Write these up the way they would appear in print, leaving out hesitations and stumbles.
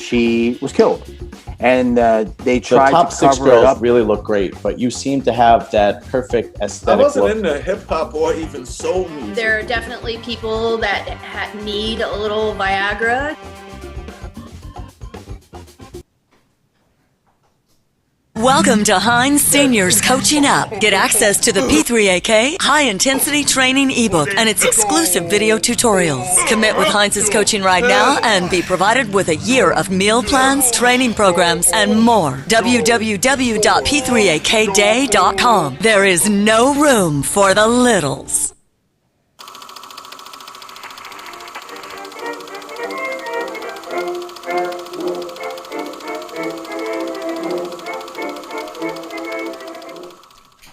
she was killed. And they The tried top to six cover it girls up. really look great, but you seem to have that perfect I aesthetic wasn't look. into hip hop or even soul music. There are definitely people that need a little Viagra. Welcome to Heinz Seniors Coaching Up. Get access to the P3AK High Intensity Training ebook and its exclusive video tutorials. Commit with Heinz's coaching right now and be provided with a year of meal plans, training programs, and more. www.p3akday.com. There is no room for the littles.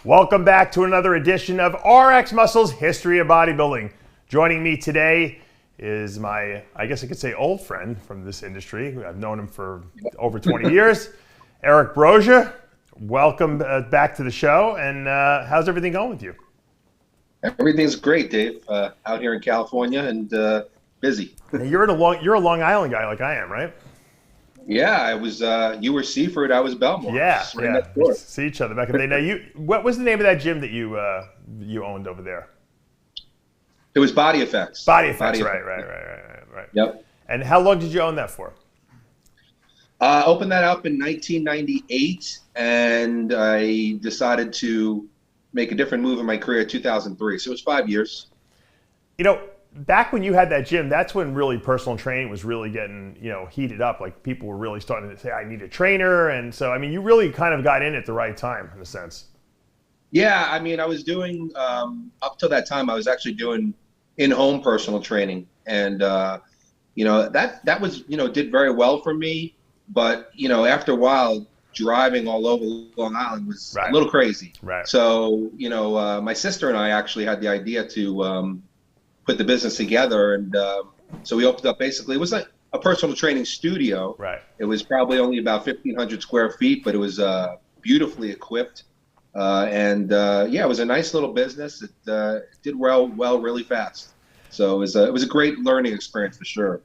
Welcome back to another edition of RXMuscle's History of Bodybuilding. Joining me today is my, I guess I could say, old friend from this industry. I've known him for over 20 years, Eric Brosia. Welcome back to the show, and how's everything going with you? Everything's great, Dave. Out here in California and busy. Now, you're a Long Island guy like I am, right? Yeah, I was. You were Seaford. I was Belmore. Yeah, Right next door. see each other back in the day. Now, what was the name of that gym that you owned over there? It was Body Effects. Body Effects, right. Yep. And how long did you own that for? Opened that up in 1998, and I decided to make a different move in my career in 2003. So it was 5 years. You know, back when you had that gym, that's when really personal training was really getting, heated up. Like people were really starting to say, I need a trainer. And so, I mean, you really kind of got in at the right time in a sense. Yeah, I mean, I was doing, up till that time, I was actually doing in-home personal training. And, that was, did very well for me. But, after a while, driving all over Long Island was a little crazy. Right. So, my sister and I actually had the idea to put the business together. And so we opened up, basically, it was like a personal training studio. Right. It was probably only about 1,500 square feet, but it was beautifully equipped. It was a nice little business. It did well really fast. So it was a great learning experience for sure.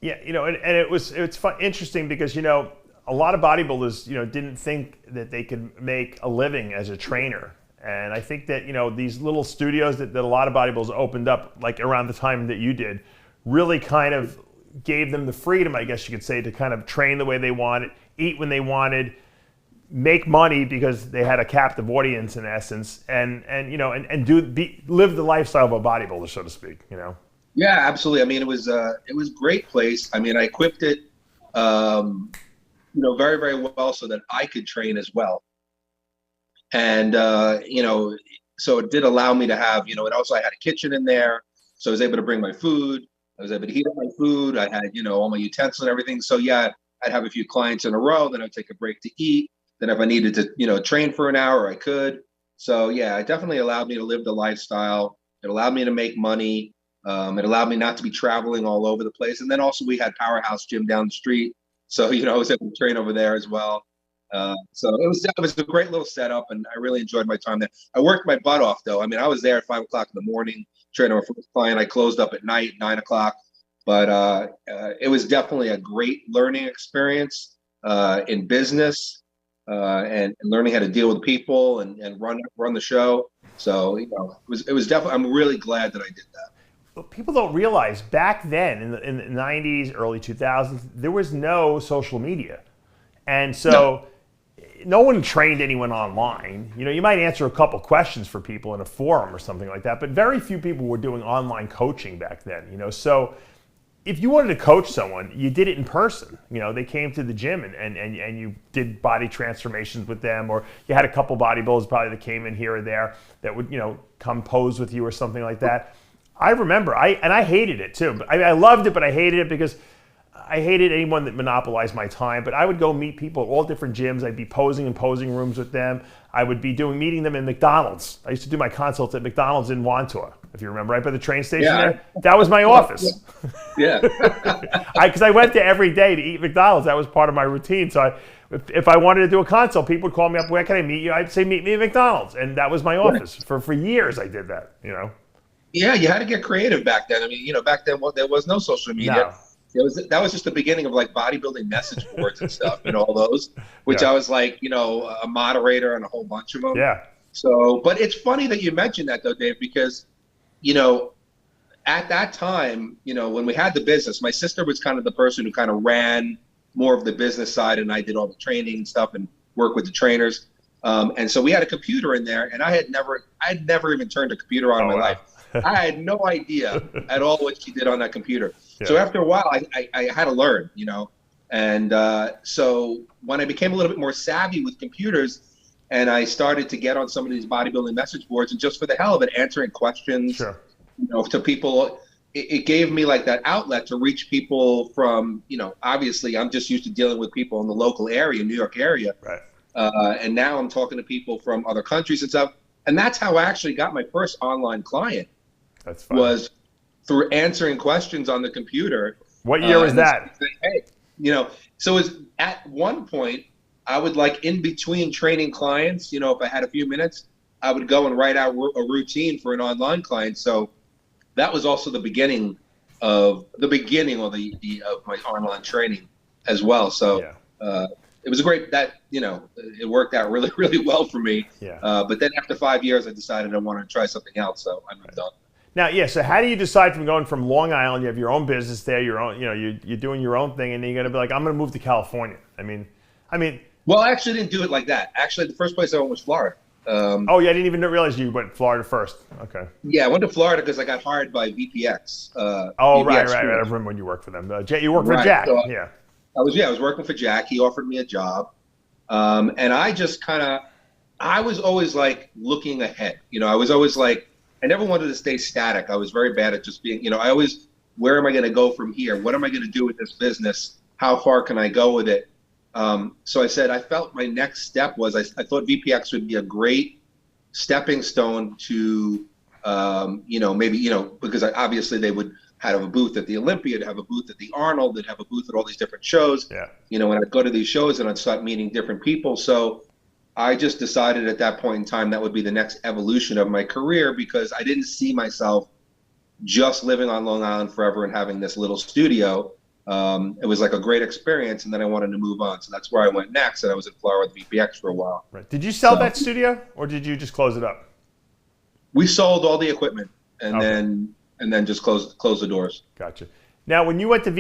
Yeah, it's fun, interesting because, a lot of bodybuilders, didn't think that they could make a living as a trainer. And I think that, these little studios that a lot of bodybuilders opened up, like around the time that you did, really kind of gave them the freedom, I guess you could say, to kind of train the way they wanted, eat when they wanted, make money because they had a captive audience in essence, and live the lifestyle of a bodybuilder, so to speak, Yeah, absolutely. I mean, it was a great place. I mean, I equipped it, very, very well so that I could train as well. And, so it did allow me to have, and also I had a kitchen in there. So I was able to bring my food. I was able to heat up my food. I had, all my utensils and everything. So yeah, I'd have a few clients in a row. Then I'd take a break to eat. Then if I needed to, train for an hour, I could. So yeah, it definitely allowed me to live the lifestyle. It allowed me to make money. It allowed me not to be traveling all over the place. And then also we had Powerhouse Gym down the street. So, I was able to train over there as well. So it was a great little setup, and I really enjoyed my time there. I worked my butt off though. I mean, I was there at 5 o'clock in the morning, training our first client. I closed up at night, 9 o'clock. But it was definitely a great learning experience in business and learning how to deal with people and run the show. So, it was definitely, I'm really glad that I did that. But people don't realize back then in the 90s, early 2000s, there was no social media. And so no one trained anyone online. You might answer a couple questions for people in a forum or something like that, but very few people were doing online coaching back then, So if you wanted to coach someone, you did it in person. They came to the gym and you did body transformations with them, or you had a couple bodybuilders probably that came in here or there that would, come pose with you or something like that. I remember, I hated it too. I loved it, but I hated it because I hated anyone that monopolized my time. But I would go meet people at all different gyms. I'd be posing in posing rooms with them. I would be meeting them in McDonald's. I used to do my consults at McDonald's in Wantua, if you remember, right by the train station there. That was my office. Yeah. Because I went there every day to eat McDonald's. That was part of my routine. So if I wanted to do a consult, people would call me up, where can I meet you? I'd say, meet me at McDonald's. And that was my office. For years I did that, Yeah, you had to get creative back then. I mean, back then there was no social media. that was just the beginning of like bodybuilding message boards and stuff and all those, which I was like, a moderator on a whole bunch of them. Yeah. So, but it's funny that you mentioned that though, Dave, because, at that time, when we had the business, my sister was kind of the person who kind of ran more of the business side, and I did all the training and stuff and work with the trainers. And so we had a computer in there, and I'd never even turned a computer on in my life. I had no idea at all what she did on that computer. Yeah. So after a while, I had to learn, and so when I became a little bit more savvy with computers, and I started to get on some of these bodybuilding message boards, and just for the hell of it, answering questions, to people, it gave me like that outlet to reach people from, obviously I'm just used to dealing with people in the local area, New York area. Right. And now I'm talking to people from other countries and stuff. And that's how I actually got my first online client. That's fun. Was through answering questions on the computer. What year was that? Hey, so it was at one point, I would like in between training clients, if I had a few minutes, I would go and write out a routine for an online client. So that was also the beginning of my online training as well. So it was a great, it worked out really, really well for me. Yeah. But then after 5 years, I decided I wanted to try something else. So I moved on. Now, so how do you decide from going from Long Island, you have your own business there, your own, you're doing your own thing, and then you're going to be like, I'm going to move to California. I mean. Well, I actually didn't do it like that. Actually, the first place I went was Florida. I didn't even realize you went Florida first. Okay. Yeah, I went to Florida because I got hired by VPX. Right. I remember when you worked for them. You worked for Jack. So yeah. I was working for Jack. He offered me a job, and I just I was always like looking ahead. I was always like, I never wanted to stay static. I was very bad at just being, I always, where am I going to go from here? What am I going to do with this business? How far can I go with it? So I said, I felt my next step was, I thought VPX would be a great stepping stone to, maybe, because obviously they would have a booth at the Olympia, they'd have a booth at the Arnold, they'd have a booth at all these different shows. Yeah. And I'd go to these shows and I'd start meeting different people. So I just decided at that point in time that would be the next evolution of my career, because I didn't see myself just living on Long Island forever and having this little studio. It was like a great experience, and then I wanted to move on. So that's where I went next, and I was in Florida with VPX for a while. Right. Did you sell that studio, or did you just close it up? We sold all the equipment, and then just closed the doors. Gotcha. Now, when you went to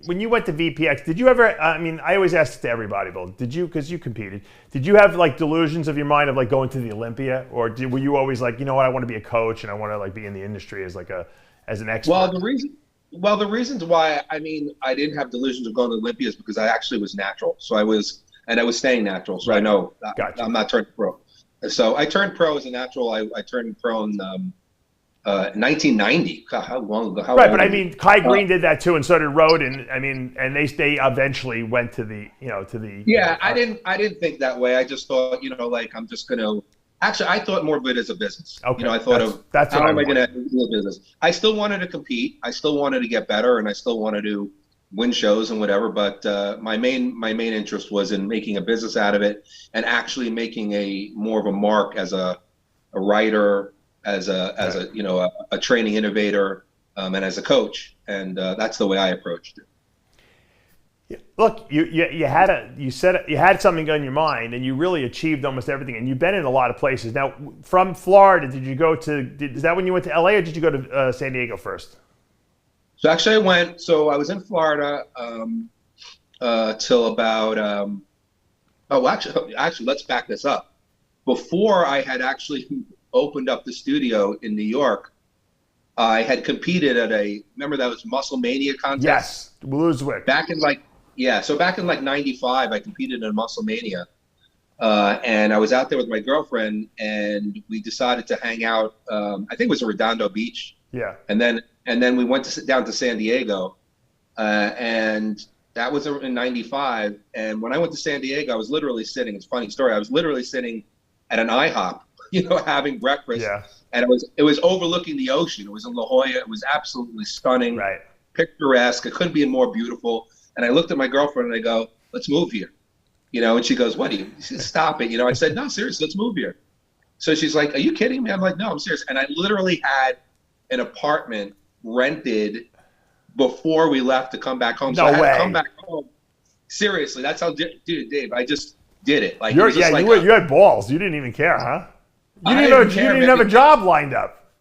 when you went to VPX, did you ever? I always ask this to every bodybuilder. Did you, because you competed, did you have like delusions of your mind of like going to the Olympia, or were you always like, I want to be a coach and I want to like be in the industry as an expert? Well, the reasons why I didn't have delusions of going to Olympia is because I actually was natural. So I was staying natural. So right. I know I'm not turning pro. So I turned pro as a natural. I turned pro in 1990. God, how long ago? But Kai Green did that too, and so did Roden. And they eventually went to the Yeah, I didn't think that way. I just thought, I'm just gonna. Actually, I thought more of it as a business. Okay. I thought that's how am I going to do a business? I still wanted to compete. I still wanted to get better, and I still wanted to win shows and whatever. But my main interest was in making a business out of it and actually making a more of a mark as a writer, as a training innovator, and as a coach. And that's the way I approached it. Look, you had something on your mind, and you really achieved almost everything, and you've been in a lot of places. Now, from Florida, did you go to? Is that when you went to LA, or did you go to San Diego first? So actually, I was in Florida till about. Actually, let's back this up. Before I had actually opened up the studio in New York, I had competed at remember that was Muscle Mania contest? Yes, Blueswick. Back in 95, I competed in Muscle Mania. And I was out there with my girlfriend, and we decided to hang out. I think it was in Redondo Beach. Yeah. And then we went down to San Diego, and that was in 95. And when I went to San Diego, I was literally sitting. It's a funny story. I was literally sitting at an IHOP, having breakfast. Yeah. And it was overlooking the ocean. It was in La Jolla. It was absolutely stunning, right? Picturesque. It couldn't be more beautiful. And I looked at my girlfriend and I go, "Let's move here," And she goes, "What do you? Stop it!" I said, "No, seriously, let's move here." So she's like, "Are you kidding me?" I'm like, "No, I'm serious." And I literally had an apartment rented before we left to come back home. So No I had way. to come back home. Seriously, that's how, dude, Dave, I just did it. Like, You had balls. You didn't even care, huh? You I didn't didn't care, even have a job lined up.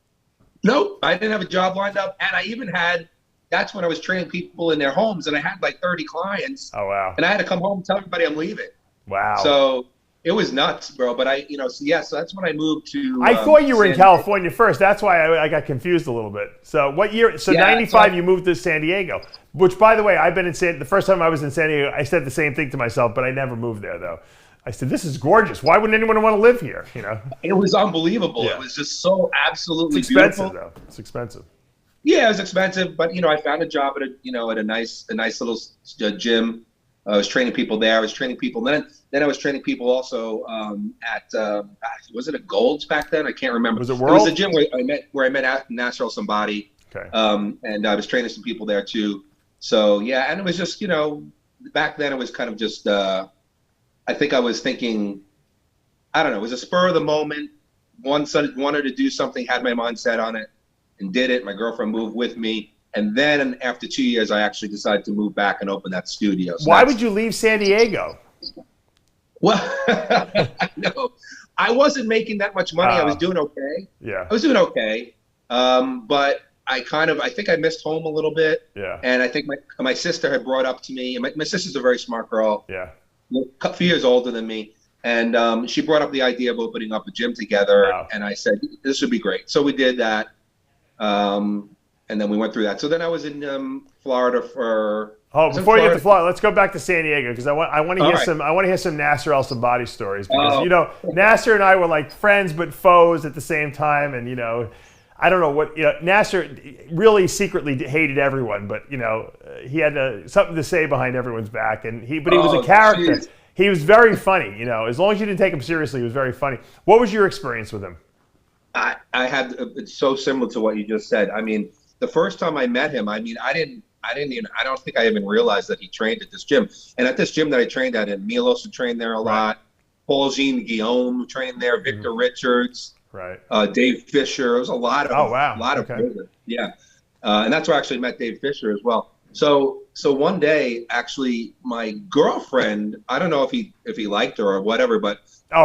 Nope, I didn't have a job lined up, and I even had. That's when I was training people in their homes, and I had like 30 clients. Oh wow! And I had to come home and tell everybody I'm leaving. Wow. So it was nuts, bro. But so that's when I moved to. I thought you were in San California first. That's why I got confused a little bit. So what year? So Yeah, 95, so you moved to San Diego. Which, by the way, I've been in the first time I was in San Diego, I said the same thing to myself, but I never moved there though. I said, "This is gorgeous. Why wouldn't anyone want to live here?" You know. It was unbelievable. Yeah. It was just so absolutely It's expensive beautiful. though. It's expensive. Yeah, it was expensive, but I found a job at a nice little gym. I was training people there. I was training people. Then I was training people also at was it a Gold's back then? I can't remember. Was it It World? was the gym where I met Nasser El Sonbaty. Okay. And I was training some people there too. So yeah, and it was just back then it was kind of just I think I was thinking, I don't know, it was a spur of the moment. Wanted to do something, had my mind set on it, and did it. My girlfriend moved with me. And then after 2 years, I actually decided to move back and open that studio. So Why would you leave San Diego? Well, I know. I wasn't making that much money. I was doing okay. Yeah. I was doing okay. But I think I missed home a little bit. Yeah. And I think my sister had brought up to me, and my sister's a very smart girl. Yeah. A few years older than me. And she brought up the idea of opening up a gym together. Wow. And I said, this would be great. So we did that. And then we went through that. So then I was in Florida for. Before you get to Florida, let's go back to San Diego because I want to hear right. I want to hear some Nasser El Sonbaty stories because Nasser and I were like friends but foes at the same time, and I don't know what Nasser really secretly hated everyone, but he had something to say behind everyone's back, and he was a character. Geez. He was very funny, as long as you didn't take him seriously, he was very funny. What was your experience with him? I had it's so similar to what you just said. I mean, the first time I met him, I don't think I even realized that he trained at this gym. And at this gym that I trained at, and Milos trained there a lot. Paul Jean Guillaume trained there. Victor Richards. Right. Dave Fisher. It was a lot of. Oh wow. A lot of. Okay. Yeah. And that's where I actually met Dave Fisher as well. So one day, actually, my girlfriend, I don't know if he liked her or whatever, but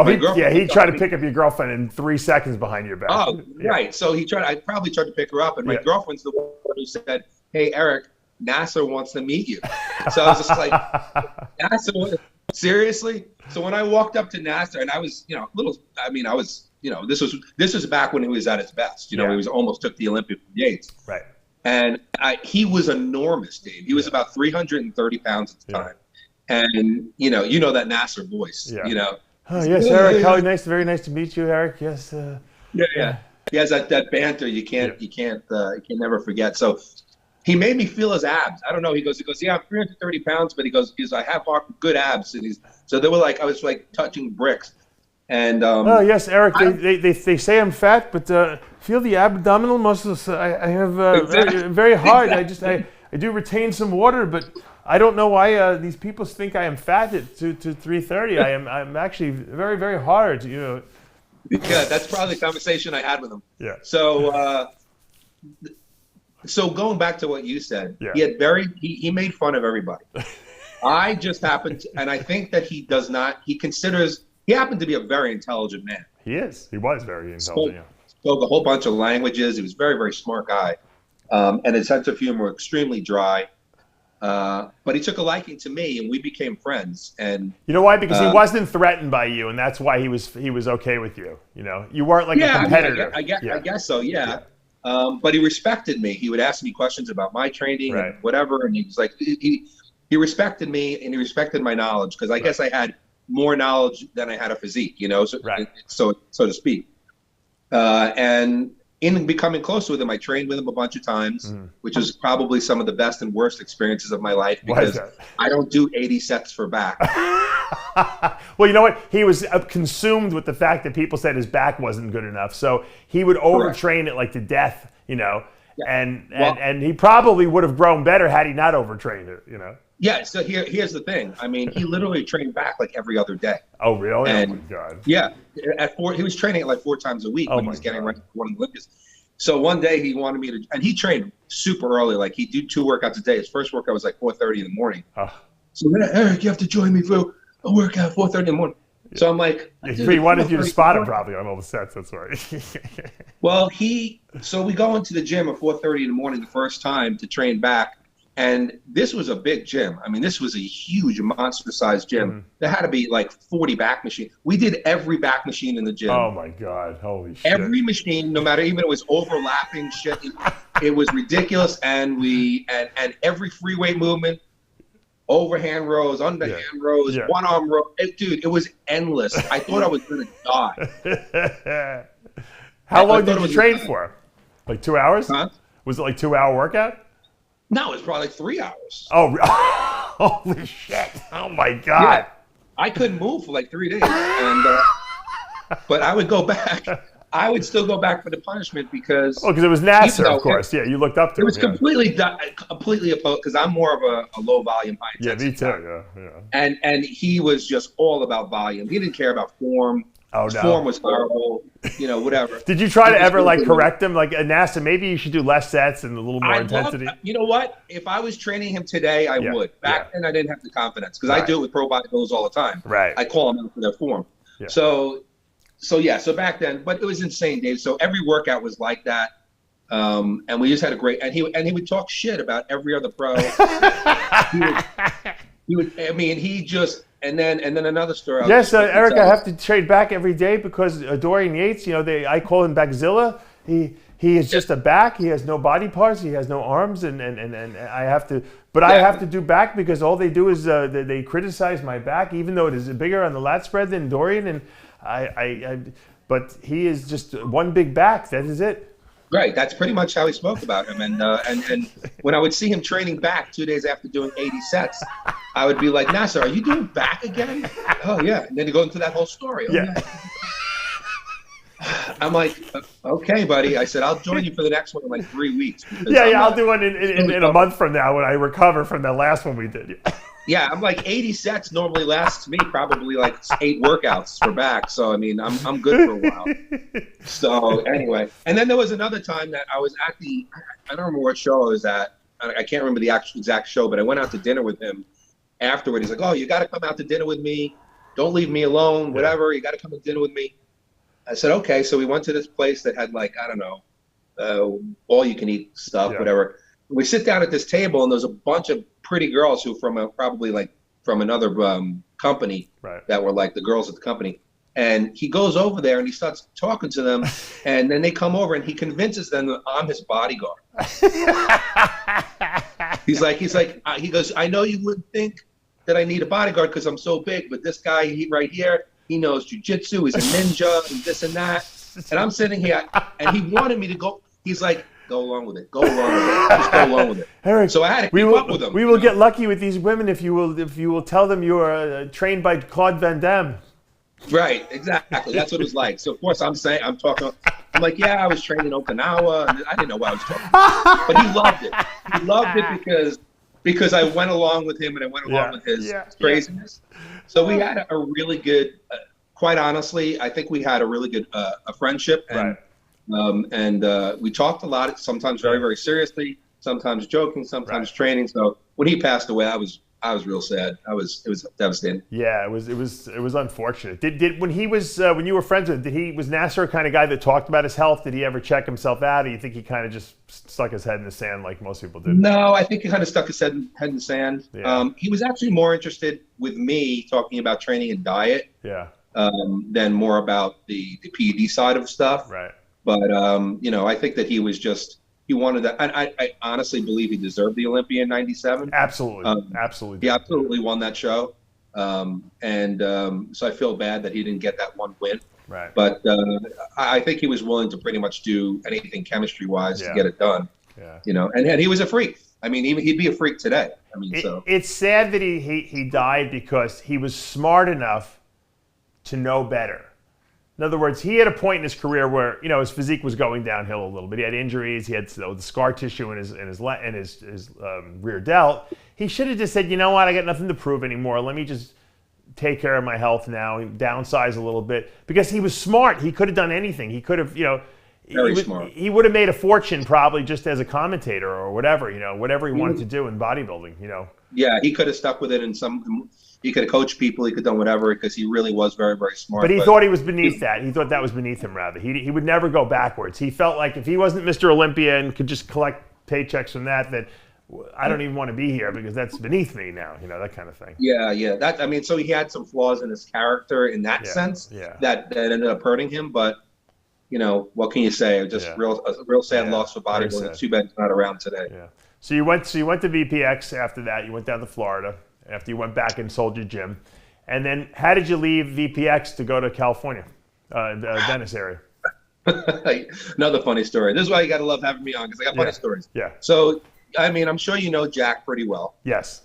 he tried to pick up your girlfriend in 3 seconds behind your back. Oh, yeah. Right. So I probably tried to pick her up, and my girlfriend's the one who said, "Hey, Eric, Nasser wants to meet you." So I was just like, Nasser, seriously? So when I walked up to Nasser, and I was, this was back when he was at his best. He was almost took the Olympic Games. Right. And he was enormous, Dave. He was about 330 pounds at the time. And, that Nasser voice, Oh, yes, Eric. How very nice to meet you, Eric. Yes. Yeah. He has that banter you can never forget. So he made me feel his abs. I don't know. He goes, yeah, I'm 330 pounds, but he goes, I have good abs. And so they were like, I was like touching bricks. And oh yes, Eric. They say I'm fat, but feel the abdominal muscles. I have very hard. I do retain some water, but I don't know why these people think I am fat to 330. I'm actually very, very hard. Yeah, that's probably the conversation I had with him. Yeah. So so going back to what you said, he made fun of everybody. I just happened to, and I think that he happened to be a very intelligent man. He is. He was very intelligent. Spoke a whole bunch of languages. He was a very, very smart guy. And his sense of humor was extremely dry. But he took a liking to me, and we became friends. And you know why? Because he wasn't threatened by you, and that's why he was okay with you. You weren't like a competitor. I guess so. Yeah. But he respected me. He would ask me questions about my training and whatever, and he was like, he respected me, and he respected my knowledge because I guess I had more knowledge than I had a physique, so to speak. And in becoming close with him, I trained with him a bunch of times, which is probably some of the best and worst experiences of my life because I don't do 80 sets for back. Well, you know what? He was consumed with the fact that people said his back wasn't good enough, so he would overtrain it like to death, and he probably would have grown better had he not overtrained it, Yeah, so here's the thing. I mean, he literally trained back like every other day. Oh, really? And, oh, my God. Yeah. He was training it like 4 times a week when he was getting ready for one of the Olympics. So one day he wanted me to, and he trained super early. Like he'd do 2 workouts a day. His first workout was like 4:30 in the morning. So then, Eric, you have to join me for a workout 4:30 in the morning. Yeah. So I'm like, he wanted you to spot him probably on all the sets. That's right. Well, so we go into the gym at 4:30 in the morning the first time to train back. And this was a big gym. I mean, this was a huge monster-sized gym. There had to be like 40 back machines. We did every back machine in the gym. Oh my God! Holy shit! Every machine, no matter even if it was overlapping shit, it was ridiculous. And every free weight movement, overhand rows, underhand rows, one arm row. Dude, it was endless. I thought I was gonna die. How long did you train for? Like 2 hours? Huh? Was it like 2-hour workout? No, it was probably like 3 hours. Oh, holy shit! Oh my God! Yeah, I couldn't move for like 3 days, but I would go back. I would still go back for the punishment because. Oh, because it was Nasser, of course. Yeah, you looked up to him. It was completely opposed because I'm more of a low volume, high intensity. Yeah, me too. Yeah. And he was just all about volume. He didn't care about form. Oh, His no. form was horrible, whatever. Did you try to ever correct him? Like, Nasser, maybe you should do less sets and a little more intensity? You know what? If I was training him today, I would. Back then, I didn't have the confidence because I do it with pro bodybuilders all the time. Right. I call them out for their form. Yeah. So back then, but it was insane, Dave. So every workout was like that. And we just had a great, and he would talk shit about every other pro. And then another story. Yes, Eric, I have to trade back every day because Dorian Yates, I call him Backzilla. He is just a back. He has no body parts. He has no arms, and I have to. But I have to do back because all they do is they criticize my back, even though it is bigger on the lat spread than Dorian. And but he is just one big back. That is it. Right, that's pretty much how he spoke about him. And when I would see him training back 2 days after doing 80 sets, I would be like, Nasser, are you doing back again? Oh, yeah. And then he goes into that whole story. I'm like, okay, buddy. I said, I'll join you for the next one in like 3 weeks. I'll do one in a month from now when I recover from the last one we did. Yeah, I'm like 80 sets normally lasts me probably like 8 workouts for back. So, I mean, I'm good for a while. So, anyway. And then there was another time that I was at I don't remember what show I was at. I can't remember the exact show, but I went out to dinner with him afterward. He's like, oh, you got to come out to dinner with me. Don't leave me alone, whatever. You got to come to dinner with me. I said, okay. So we went to this place that had like, I don't know, all you can eat stuff, whatever. We sit down at this table and there's a bunch of pretty girls who probably like from another company that were like the girls at the company. And he goes over there and he starts talking to them. And then they come over and he convinces them that I'm his bodyguard. He goes, I know you wouldn't think that I need a bodyguard because I'm so big, but this guy right here, he knows jujitsu, he's a ninja, and this and that. And I'm sitting here, and he wanted me to go. He's like, go along with it. Go along with it. Just go along with it. Eric, so I had to keep up with him. We will get lucky with these women if you will tell them you are trained by Claude Van Damme. Right, exactly. That's what it was like. So of course I'm like, yeah, I was trained in Okinawa, and I didn't know what I was talking about. But he loved it. He loved it because I went along with him and I went along with his craziness. So we had a really good, quite honestly, I think we had a really good a friendship, and we talked a lot. Sometimes very, very seriously, sometimes joking, sometimes training. So when he passed away, I was real sad. It was devastating. Yeah, it was unfortunate. Did when he was when you were friends with him, was Nasser a kind of guy that talked about his health? Did he ever check himself out, or you think he kind of just stuck his head in the sand like most people do? No, I think he kind of stuck his head in the sand. Yeah. He was actually more interested with me talking about training and diet. Yeah. Than more about the PED side of stuff. Right. But I think that he was just. He wanted that, and I honestly believe he deserved the Olympia in '97. Absolutely, absolutely. He absolutely won that show, so I feel bad that he didn't get that one win. Right. But I think he was willing to pretty much do anything chemistry-wise to get it done. Yeah. And he was a freak. I mean, he'd be a freak today. I mean, it's sad that he died because he was smart enough to know better. In other words, he had a point in his career where his physique was going downhill a little bit. He had injuries. He had the scar tissue in his rear delt. He should have just said, you know what, I got nothing to prove anymore. Let me just take care of my health now. Downsize a little bit because he was smart. He could have done anything. He could have, Very smart. He would have made a fortune probably just as a commentator or whatever, whatever he wanted to do in bodybuilding, Yeah, he could have stuck with it he could have coached people, he could have done whatever, because he really was very, very smart. But he thought he was beneath that. He thought that was beneath him, rather. He would never go backwards. He felt like if he wasn't Mr. Olympia and could just collect paychecks from that I don't even want to be here because that's beneath me now, that kind of thing. Yeah. So he had some flaws in his character in that sense that ended up hurting him. But, what can you say? Just a real sad loss for bodybuilding. It's too bad it's not around today. Yeah. So you went to VPX after that. You went down to Florida after you went back and sold your gym. And then how did you leave VPX to go to California, the Venice area? Another funny story. This is why you got to love having me on, because I got funny stories. Yeah. So, I'm sure you know Jack pretty well. Yes.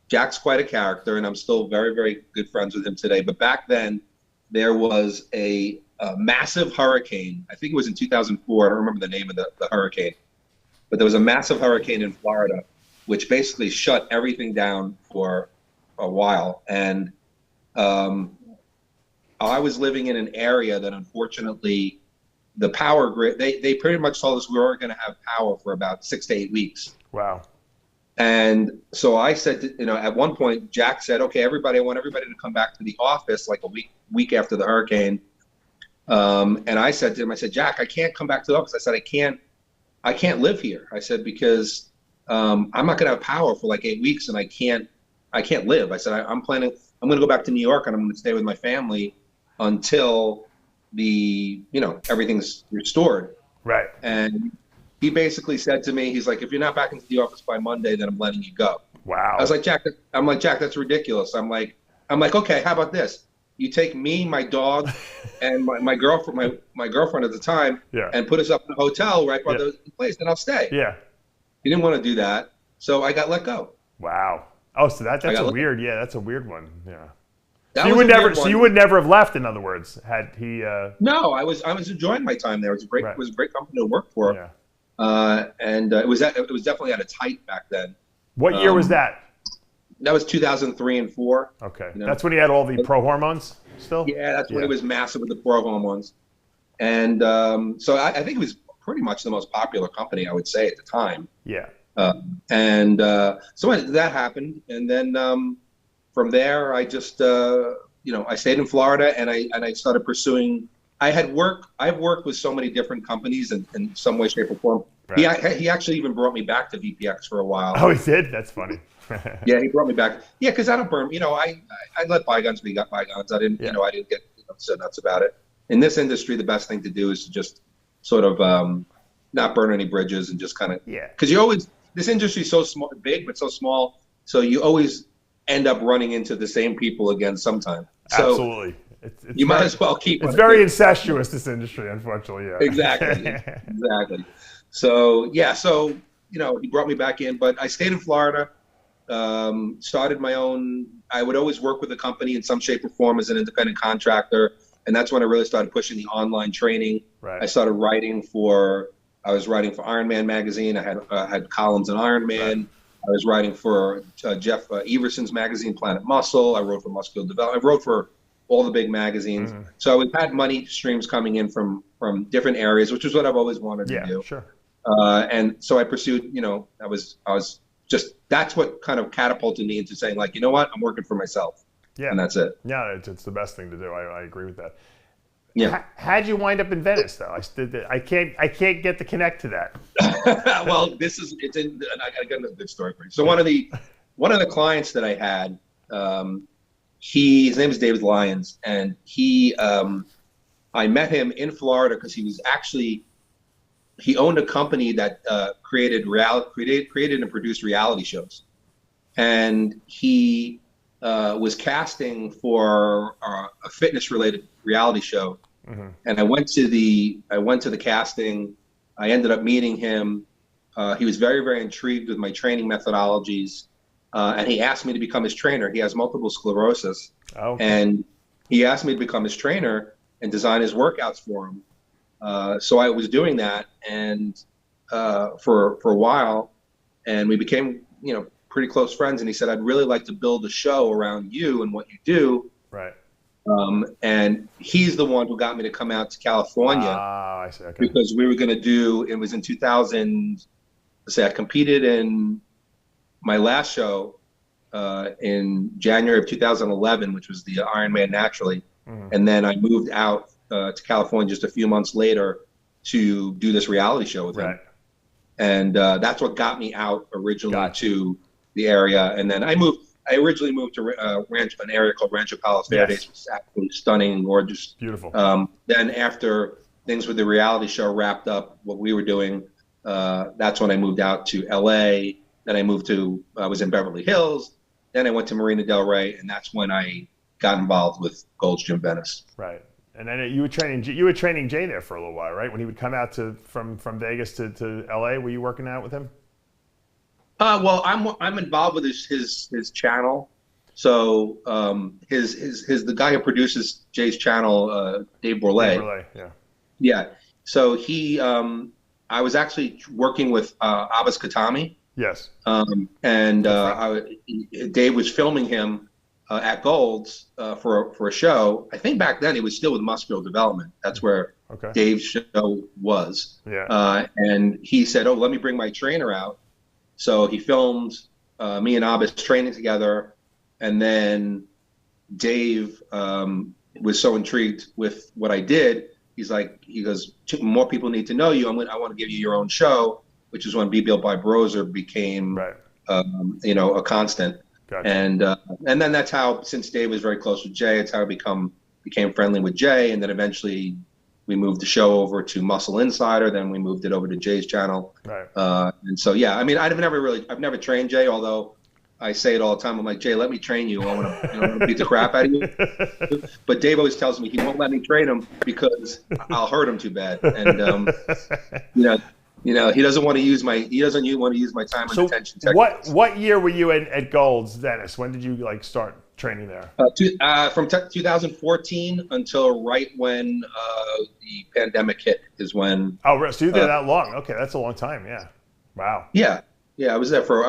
Jack's quite a character, and I'm still very, very good friends with him today. But back then, there was a massive hurricane. I think it was in 2004. I don't remember the name of the hurricane. But there was a massive hurricane in Florida, which basically shut everything down for a while. And I was living in an area that, unfortunately, the power grid, they pretty much told us we weren't going to have power for about 6 to 8 weeks. Wow. And so I said, at one point, Jack said, okay, I want everybody to come back to the office like a week after the hurricane. And I said to him, Jack, I can't come back to the office. I said, I can't live here. I said, because I'm not going to have power for like 8 weeks, and I can't live. I said, I'm going to go back to New York, and I'm going to stay with my family until everything's restored. Right. And he basically said to me, he's like, if you're not back into the office by Monday, then I'm letting you go. Wow. I was like, Jack, that's ridiculous. I'm like, okay, how about this? You take me, my dog, and my girlfriend, my girlfriend at the time, and put us up in a hotel right by the place, then I'll stay. Yeah. He didn't want to do that, so I got let go. Wow. Oh, so that's a weird. Yeah, that's a weird one. Yeah. That so you would never have left. In other words, had he? No, I was enjoying my time there. It was a great company to work for. Yeah. And it was definitely at its height back then. What year was that? That was 2003 and 4. Okay, that's when he had all the pro hormones still. Yeah, that's when it was massive with the pro hormones, and so I think it was pretty much the most popular company, I would say, at the time. Yeah. So that happened, and then from there, I just I stayed in Florida, and I started pursuing. I've worked with so many different companies in some way, shape, or form. Right. He actually even brought me back to VPX for a while. Oh, he did? That's funny. Yeah, he brought me back. Yeah, because I don't burn. I let bygones be bygones. I didn't. I didn't get so nuts about it. In this industry, the best thing to do is to just sort of not burn any bridges and just kind of. Yeah. Because this industry is so small, big, but so small. So you always end up running into the same people again sometime. So, absolutely. You might as well keep. It's very incestuous, this industry, unfortunately. Yeah. Exactly. So he brought me back in, but I stayed in Florida. Started my own. I would always work with a company in some shape or form as an independent contractor, and that's when I really started pushing the online training. Right. I started writing for. I was writing for Iron Man magazine. I had columns in Iron Man. Right. I was writing for Jeff Everson's magazine, Planet Muscle. I wrote for Muscular Development. I wrote for all the big magazines. Mm-hmm. So I had money streams coming in from different areas, which is what I've always wanted to do. Sure. And so I pursued, I was just, that's what kind of catapulted me into saying, like, you know what, I'm working for myself. Yeah. And that's it. Yeah, it's the best thing to do. I agree with that. Yeah. How'd you wind up in Venice, though? I can't get the connect to that. Well, I got a good story for you. So one of the clients that I had, his name is David Lyons, and I met him in Florida because he owned a company that created and produced reality shows, and he was casting for a fitness-related reality show. Mm-hmm. And I went to the casting. I ended up meeting him. He was very, very intrigued with my training methodologies, and he asked me to become his trainer. He has multiple sclerosis, and he asked me to become his trainer and design his workouts for him. So I was doing that, and for a while, and we became pretty close friends. And he said, I'd really like to build a show around you and what you do. Right. And he's the one who got me to come out to California. I see. Okay. Because we were going to do, it was in 2000, let's say I competed in my last show in January of 2011, which was the Ironman Naturally. And then I moved out to California just a few months later to do this reality show with him. And that's what got me out originally to the area. And then I originally moved to an area called Rancho Palos Verdes, which is absolutely stunning and gorgeous. Beautiful. Then after things with the reality show wrapped up, what we were doing, that's when I moved out to LA. Then I was in Beverly Hills. Then I went to Marina Del Rey, and that's when I got involved with Gold's Gym Venice. Right. And then you were training Jay there for a little while, right? When he would come out from Vegas to LA, were you working out with him? Well, I'm involved with his channel. So the guy who produces Jay's channel, Dave Palumbo. Yeah. So I was actually working with Abbas Khatami. Yes. And Dave was filming him at Gold's for a show. I think back then he was still with Muscular Development. That's where Dave's show was. Yeah. And he said, "Oh, let me bring my trainer out." So he filmed me and Abbas training together, and then Dave was so intrigued with what I did. He goes, "More people need to know you. I want to give you your own show," which is when Be Built by Broser became, a constant. Gotcha. And then that's how, since Dave was very close with Jay, it's how I became friendly with Jay, and then eventually we moved the show over to Muscle Insider. Then we moved it over to Jay's channel. Right. And so, yeah, I mean, I've never trained Jay, although I say it all the time. I'm like, "Jay, let me train you. I want to beat the crap out of you." But Dave always tells me he won't let me train him because I'll hurt him too bad. And, he doesn't want to use my time and attention. What year were you at Gold's, Dennis? When did you start training there? From 2014 until right when the pandemic hit is when. Oh, so you were there that long? Okay, that's a long time. Yeah. Wow. Yeah. I was there for.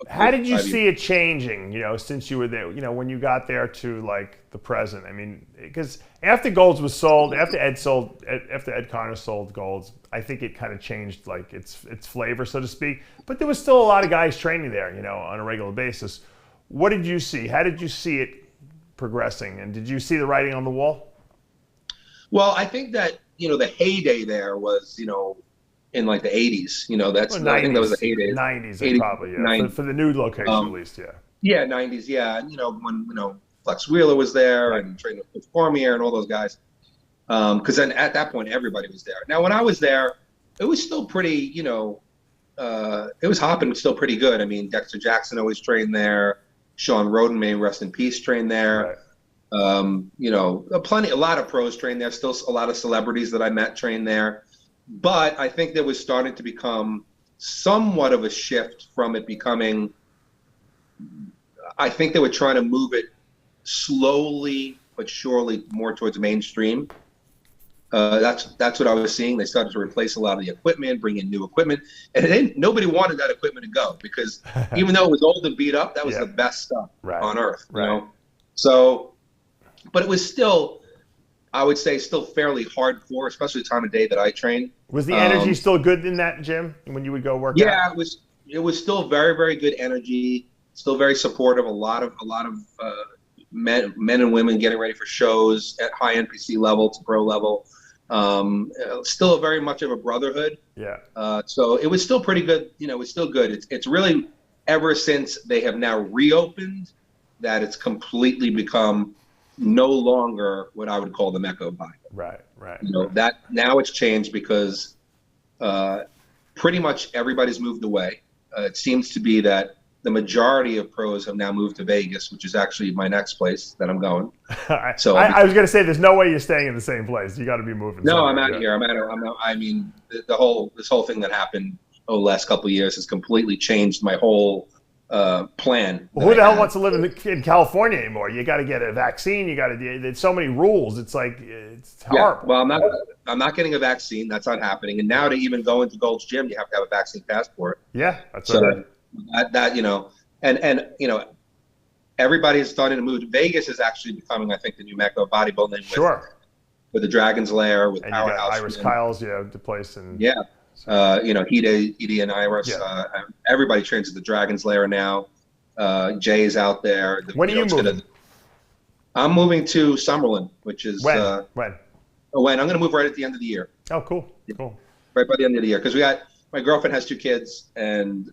How did you see it changing? Since you were there. When you got there to the present. I mean, because after Gold's was sold, after Ed Connor sold Gold's, I think it kind of changed its flavor, so to speak. But there was still a lot of guys training there, on a regular basis. What did you see? How did you see it progressing? And did you see the writing on the wall? Well, I think that the heyday there was in the 80s. That's 90s, I think that was the heyday. 90s, probably, yeah. 90s. For the nude location, at least, yeah. Yeah, 90s, yeah. And, when Flex Wheeler was there and trained with Cormier and all those guys. Because then at that point, everybody was there. Now, when I was there, it was still pretty, it was hopping still pretty good. I mean, Dexter Jackson always trained there. Sean Roden, may rest in peace, trained there. Right. A lot of pros trained there. Still a lot of celebrities that I met trained there. But I think there was starting to become somewhat of a shift from it becoming, I think they were trying to move it slowly but surely more towards mainstream. That's what I was seeing. They started to replace a lot of the equipment, bring in new equipment, and nobody wanted that equipment to go because even though it was old and beat up, that was the best stuff on earth. So, but it was still, I would say, still fairly hardcore, especially the time of day that I trained. Was the energy still good in that gym when you would go work out? Yeah, it was still very, very good energy. Still very supportive. A lot of men and women getting ready for shows at high NPC level to pro level. Still very much of a brotherhood. Yeah. So it was still pretty good. It was still good. It's really ever since they have now reopened that it's completely become no longer what I would call the Mecca of body. Right. That now it's changed because pretty much everybody's moved away. It seems to be that the majority of pros have now moved to Vegas, which is actually my next place that I'm going. So I was going to say, there's no way you're staying in the same place. You got to be moving. No, I'm out here. I mean, this whole thing that happened last couple of years has completely changed my whole plan. Well, who the hell wants to live in California anymore? You got to get a vaccine. There's so many rules. It's it's horrible. Well, I'm not getting a vaccine. That's not happening. And now to even go into Gold's Gym, you have to have a vaccine passport. Yeah, that's so right. everybody is starting to move. Vegas is actually becoming, I think, the new mecca of bodybuilding. Sure. With the Dragon's Lair, with And you got Powerhouse. Iris Kyle's, the place. And yeah. Hida and Iris. Yeah. Everybody trains at the Dragon's Lair now. Jay is out there. When are you moving? I'm moving to Summerlin, which is when? When I'm going to move right at the end of the year. Oh, cool. Right by the end of the year, because my girlfriend has 2 kids, and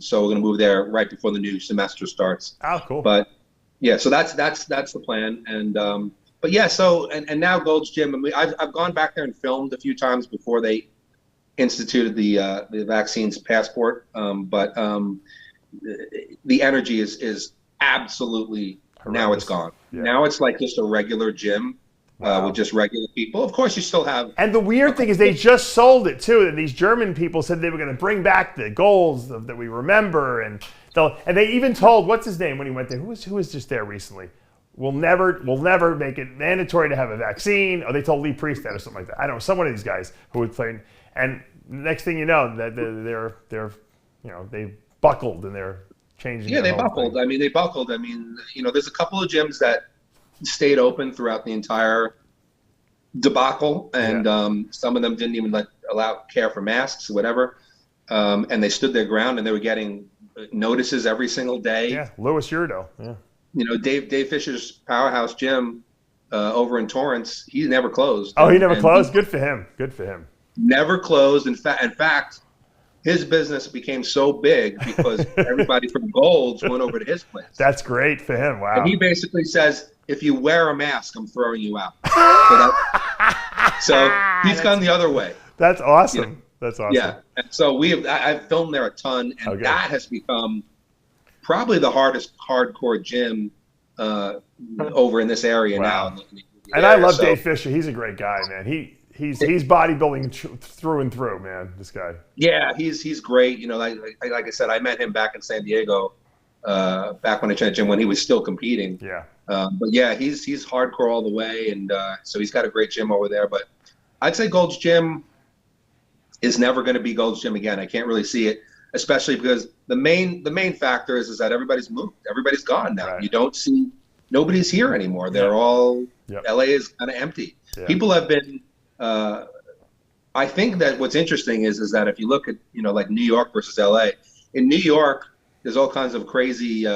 so we're going to move there right before the new semester starts. Oh, cool. But yeah, so that's the plan, and but yeah, so and now Gold's Gym, and I've gone back there and filmed a few times before they instituted the vaccines passport, but the energy is absolutely horrendous. Now it's gone. Yeah. Now it's like just a regular gym. Wow. With just regular people. Of course, you still have. And the weird thing is they just sold it too. And these German people said they were going to bring back the goals that we remember. And they even told, what's his name when he went there? Who was just there recently? We'll never make it mandatory to have a vaccine. Or they told Lee Priest that or something like that. I don't know, some one of these guys who would play. And next thing you know, that they buckled and they're changing. Yeah, they buckled. Thing. They buckled. There's a couple of gyms that stayed open throughout the entire debacle, and some of them didn't even allow care for masks or whatever, and they stood their ground, and they were getting notices every single day. Yeah, Louis Yurdo. Yeah, Dave Fisher's Powerhouse Gym over in Torrance, he's never closed. Oh, he never closed. Good for him. Never closed. In fact, his business became so big because everybody from Gold's went over to his place. That's great for him. Wow. And he basically says, if you wear a mask, I'm throwing you out. So he's gone the other way. That's awesome. That's awesome. Yeah. And so I've filmed there a ton, and that has become probably the hardcore gym over in this area now. And I love Dave Fisher. He's a great guy, man. He's bodybuilding through and through, man. This guy. Yeah, he's great. Like I said, I met him back in San Diego, back when I trained him when he was still competing. Yeah. But yeah, he's hardcore all the way, and so he's got a great gym over there. But I'd say Gold's Gym is never going to be Gold's Gym again. I can't really see it, especially because the main factor is that everybody's moved. Everybody's gone now. Right. You don't see nobody's here anymore. They're all LA is kind of empty. Yeah. People have been. I think that what's interesting is that if you look at like New York versus LA, in New York there's all kinds of crazy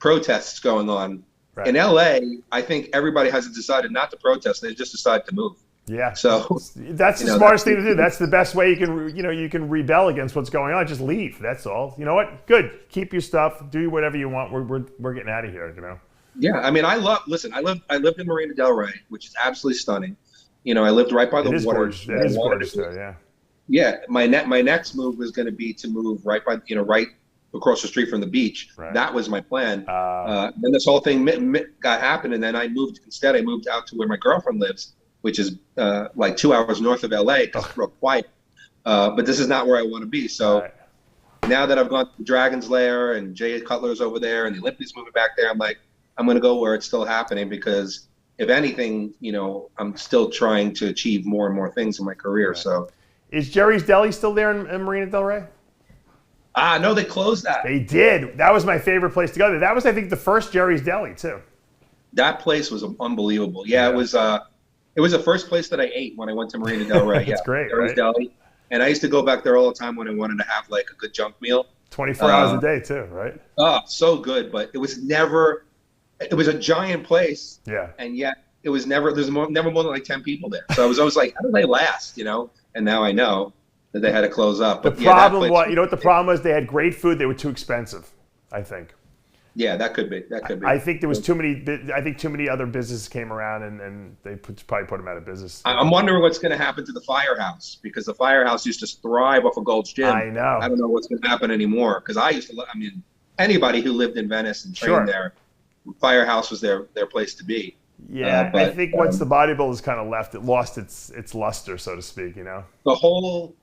protests going on. Right. In LA, I think everybody has decided not to protest; they just decided to move. Yeah. So that's the smartest thing to do. That's the best way you can rebel against what's going on. Just leave. That's all. You know what? Good. Keep your stuff. Do whatever you want. We're getting out of here. Yeah. I lived in Marina Del Rey, which is absolutely stunning. I lived right by the water. It is gorgeous there, yeah. Yeah, my next move was going to be to move right by, right across the street from the beach. Right. That was my plan. Then this whole thing got happened, and then I moved out to where my girlfriend lives, which is like 2 hours north of LA, because it's real quiet. But this is not where I want to be. So now that I've gone to Dragon's Lair and Jay Cutler's over there and the Olympics moving back there, I'm like, I'm going to go where it's still happening, because if anything, I'm still trying to achieve more and more things in my career. Right. So, is Jerry's Deli still there in Marina Del Rey? No, they closed that. They did. That was my favorite place to go there. That was, I think, the first Jerry's Deli too. That place was unbelievable. Yeah. It was the first place that I ate when I went to Marina Del Rey. That's great, Jerry's right? Deli. And I used to go back there all the time when I wanted to have like a good junk meal. 24 hours a day too, right? Oh, so good. But it was a giant place. Yeah. And yet there's never more than like 10 people there. So I was always like, how do they last? And now I know that they had to close up. But the problem was, what the problem was? They had great food. They were too expensive, I think. Yeah, that could be. I think there was too many other businesses came around, and they probably put them out of business. I'm wondering what's going to happen to the Firehouse, because the Firehouse used to thrive off of Gold's Gym. I know. I don't know what's going to happen anymore, because anybody who lived in Venice and trained there, Firehouse was their place to be. Yeah, I think once the bodybuilders kind of left, it lost its luster, so to speak. The whole,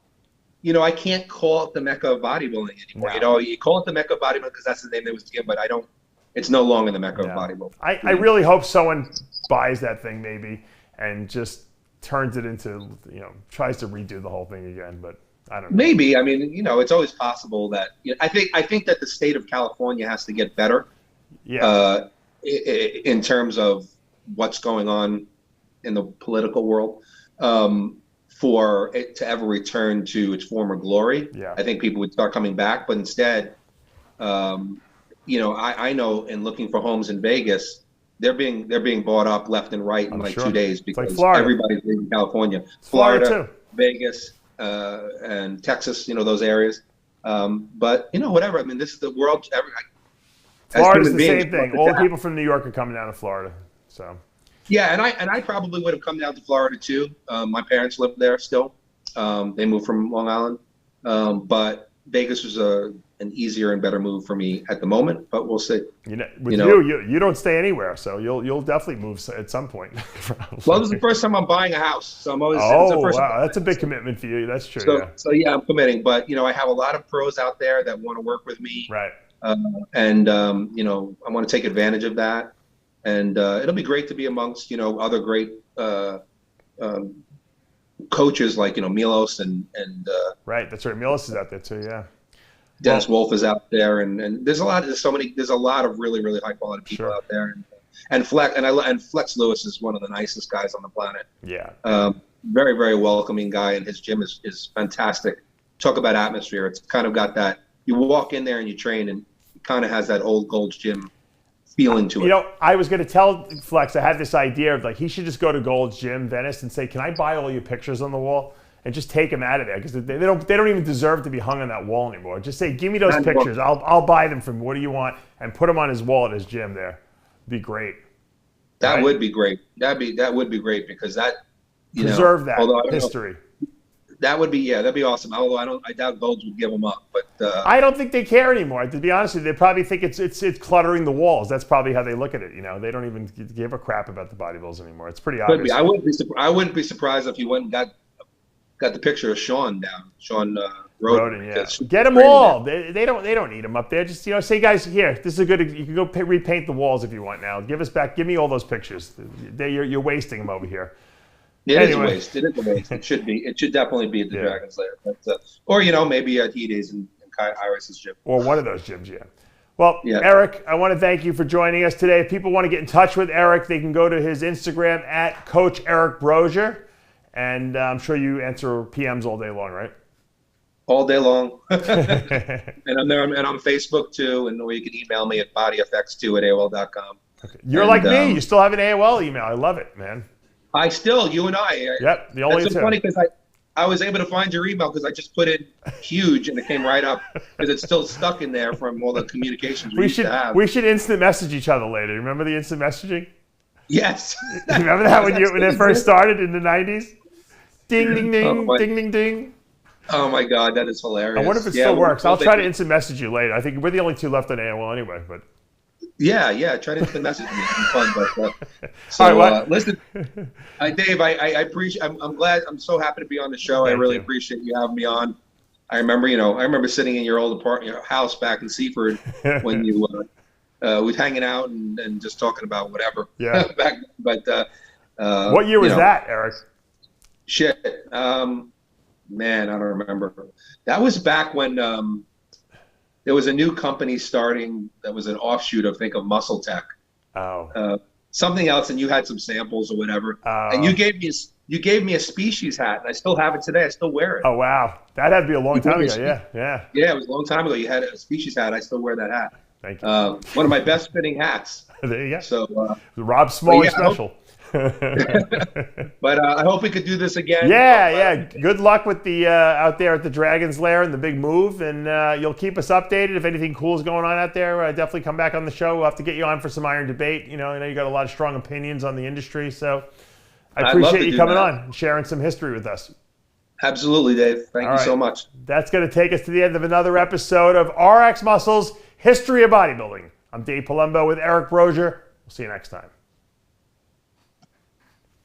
I can't call it the mecca of bodybuilding anymore. No. You call it the mecca of bodybuilding because that's the name that was given, but it's no longer the mecca of bodybuilding. I really hope someone buys that thing maybe and just turns it into, tries to redo the whole thing again, but I don't know. Maybe. It's always possible that, I think that the state of California has to get better Yeah. In terms of what's going on in the political world, for it to ever return to its former glory. Yeah. I think people would start coming back, but instead, I know in looking for homes in Vegas, they're being bought up left and right in like 2 days because everybody's leaving California, Florida, Vegas, and Texas. Those areas. But whatever. I mean, this is the world. Florida's the same thing. All the people from New York are coming down to Florida. So. Yeah, and I probably would have come down to Florida too. My parents live there still. They moved from Long Island, but Vegas was an easier and better move for me at the moment. But we'll see. You don't stay anywhere, so you'll definitely move at some point. Well, this is the first time I'm buying a house, so I'm always. Wow, that's a big commitment for you. That's true. So yeah, I'm committing, but I have a lot of pros out there that want to work with me. Right. And I want to take advantage of that. And it'll be great to be amongst, other great coaches like, Milos and right. That's right. Milos is out there too. Yeah. Dennis Wolf is out there, and there's a lot of really, really high quality people out there. And Flex Lewis is one of the nicest guys on the planet. Yeah. Very, very welcoming guy, and his gym is fantastic. Talk about atmosphere. It's kind of got that, you walk in there and you train, and it kind of has that old Gold's Gym feeling to it. I was going to tell Flex, I had this idea of he should just go to Gold's Gym, Venice, and say, can I buy all your pictures on the wall? And just take them out of there, because they don't even deserve to be hung on that wall anymore. Just say, give me those pictures. I'll buy them from what do you want, and put them on his wall at his gym there. It'd be great. That would be great. That would be great, because that preserve that history. That would be that'd be awesome. Although I doubt Golds would give them up, but I don't think they care anymore. To be honest with you, they probably think it's cluttering the walls. That's probably how they look at it. They don't even give a crap about the bodybuilders anymore. It's pretty obvious. I wouldn't be surprised if he went and got the picture of Sean Roden. Yeah. Get them all. They don't need them up there. Just say, guys, here, this is a good. You can go repaint the walls if you want now. Give me all those pictures. You're wasting them over here. It is a waste. It is a waste. It should be. It should definitely be at the Dragon's Lair. But, or maybe at Hide's and Kai Iris's gym. Or one of those gyms, yeah. Well, Eric, I want to thank you for joining us today. If people want to get in touch with Eric, they can go to his Instagram at Coach Eric Brozier, and I'm sure you answer PMs all day long, right? All day long. And I'm there, and I'm Facebook too, or you can email me at bodyfx2@aol.com. Okay. You're like me. You still have an AOL email. I love it, man. You and I. Yep, the only two. It's so funny because I was able to find your email because I just put in huge and it came right up, because it's still stuck in there from all the communications we used to have. We should instant message each other later. Remember the instant messaging? Yes. Remember that when it first started in the 90s? Ding, ding, ding, ding, ding, ding. Oh my God, that is hilarious. I wonder if it still works. I'll try to instant message you later. I think we're the only two left on AOL anyway, but. Yeah. Try to instant message me. It's fun, but listen, Dave, I appreciate. I'm glad. I'm so happy to be on the show. I really appreciate you having me on. I remember sitting in your old apartment, your house back in Seaford when you was hanging out and just talking about whatever. Yeah. But what year was that, Eric? Shit, man, I don't remember. That was back when. There was a new company starting that was an offshoot of Muscle Tech. Oh. Something else, and you had some samples or whatever. And you gave me a Species hat, and I still have it today. I still wear it. Oh wow, that had to be a long time ago. Yeah. Yeah, it was a long time ago. You had a Species hat. I still wear that hat. Thank you. One of my best fitting hats. There you go. So Rob Smalley special. But I hope we could do this again. Yeah. Good luck with the out there at the Dragon's Lair and the big move, and you'll keep us updated if anything cool is going on out there. Definitely come back on the show. We'll have to get you on for some Iron Debate. I know you got a lot of strong opinions on the industry, so I appreciate you coming on and sharing some history with us. Absolutely, Dave. Thank you so much. That's going to take us to the end of another episode of RX Muscle's History of Bodybuilding. I'm Dave Palumbo with Eric Brozier. We'll see you next time.